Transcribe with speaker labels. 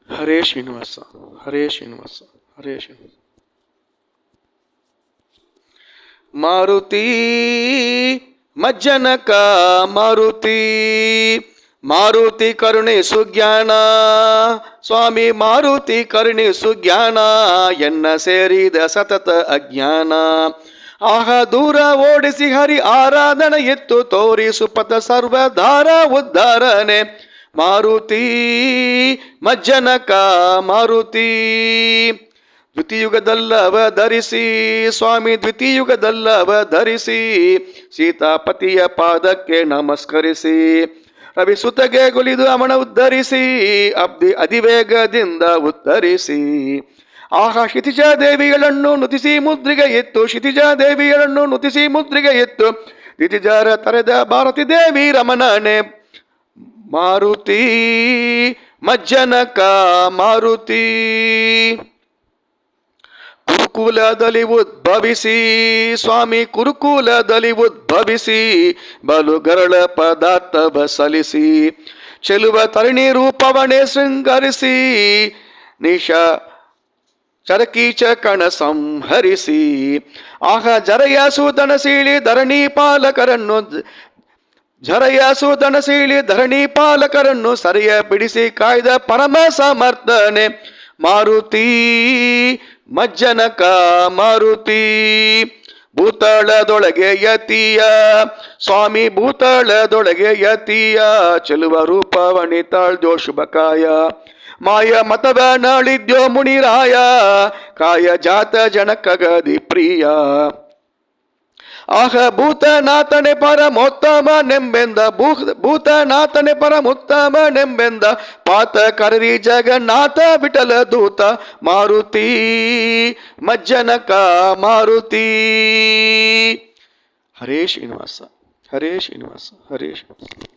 Speaker 1: ಹರೇ ಶ್ರೀನಿವಾಸ, ಹರೇ ಶ್ರೀನಿವಾಸ, ಹರೇ ಶ್ರೀನಿವಾಸ. ಮಾರುತಿ ಮಜ್ಜನಕ ಮಾರುತಿ, ಮಾರುತಿ ಕರುಣಿಸು ಜ್ಞಾನ, ಸ್ವಾಮಿ ಮಾರುತಿ ಕರುಣಿಸು ಜ್ಞಾನ, ಎನ್ನ ಸೇರಿದ ಸತತ ಅಜ್ಞಾನ. ಆಹ ದೂರ ಓಡಿಸಿ ಹರಿ ಆರಾಧನೆ ಎತ್ತು ತೋರಿಸು ಪಥ ಸರ್ವಧಾರ ಉದ್ಧಾರನೆ. ಮಾರುತಿ ಮಜ್ಜನಕ ಮಾರುತಿ, ದ್ವಿತೀಯುಗದಲ್ಲವಧರಿಸಿ ಸ್ವಾಮಿ, ದ್ವಿತೀಯುಗದಲ್ಲವಧರಿಸಿ ಸೀತಾಪತಿಯ ಪಾದಕ್ಕೆ ನಮಸ್ಕರಿಸಿ, ರವಿಸುತಗೆ ಗುಲಿದು ಅವನ ಉದ್ಧರಿಸಿ ಅಧಿವೇಗದಿಂದ ಉತ್ತರಿಸಿ. ಆಹ ಕ್ಷಿತಿಜ ದೇವಿಗಳನ್ನು ನುತಿಸಿ ಮುದ್ರಿಗೆ ಎತ್ತು, ಕ್ಷಿತಿಜ ದೇವಿಗಳನ್ನು ನುತಿಸಿ ಮುದ್ರಿಗೆ ಎತ್ತು, ದ್ವಿತಿಜರ ತರೆದ ಭಾರತಿ ದೇವಿ ರಮಣನೆ. ಮಾರುತಿ ಮಜ್ಜನಕ ಮಾರುತಿ, ಕುರುಕುಲದಲ್ಲಿ ಉದ್ಭವಿಸಿ ಸ್ವಾಮಿ, ಕುರುಕುಲದಲ್ಲಿ ಉದ್ಭವಿಸಿ ಬಲು ಗರಳ ಪದಾರ್ಥವ ಸಲಿಸಿ, ಚೆಲುವ ತರಣಿ ರೂಪವನೇ ಶೃಂಗರಿಸಿ, ನಿಶ ಚರಕೀಚ ಕಣ ಸಂಹರಿಸಿ. ಆಹ ಜರಯ ಸೂದನ ಸೀಳಿ ಧರಣಿ ಪಾಲಕರನ್ನು, ಜರಯ ಸೂದನ ಸೀಳಿ ಧರಣಿ ಪಾಲಕರನ್ನು ಸರಿಯ ಬಿಡಿಸಿ ಕಾಯ್ದ ಪರಮ ಸಮರ್ಥನೆ. ಮಾರುತಿ ಮಜ್ಜನಕ ಮಾರುತಿ, ಭೂತಳದೊಳಗೆ ಯತಿಯ ಸ್ವಾಮಿ, ಭೂತಳದೊಳಗೆ ಯತಿಯ ಚೆಲುವ ರೂಪವಣಿತಾಳ್ದೋ ಶುಭಕಾಯ. ಮಾಯ ಮತವ ನಾಳಿದ್ಯೋ ಮುನಿರಾಯ, ಕಾಯ ಜಾತ ಜನಕಗದಿ ಪ್ರಿಯ. ಆಹ ಭೂತನಾಥನೆ ಪರಮೋತ್ತಮನೆಂಬೆಂದ, ಭೂತನಾಥನೆ ಪರಮೋತ್ತಮನೆಂಬೆಂದ, ಪಾತ ಕರರಿ ಜಗನ್ನಾಥ ವಿಠಲ ದೂತ. ಮಾರುತಿ ಮಜ್ಜನಕ ಮಾರುತಿ. ಹರೇ ಶ್ರೀನಿವಾಸ, ಹರೇ ಶ್ರೀನಿವಾಸ, ಹರೇ ಶ್ರೀನಿವಾಸ.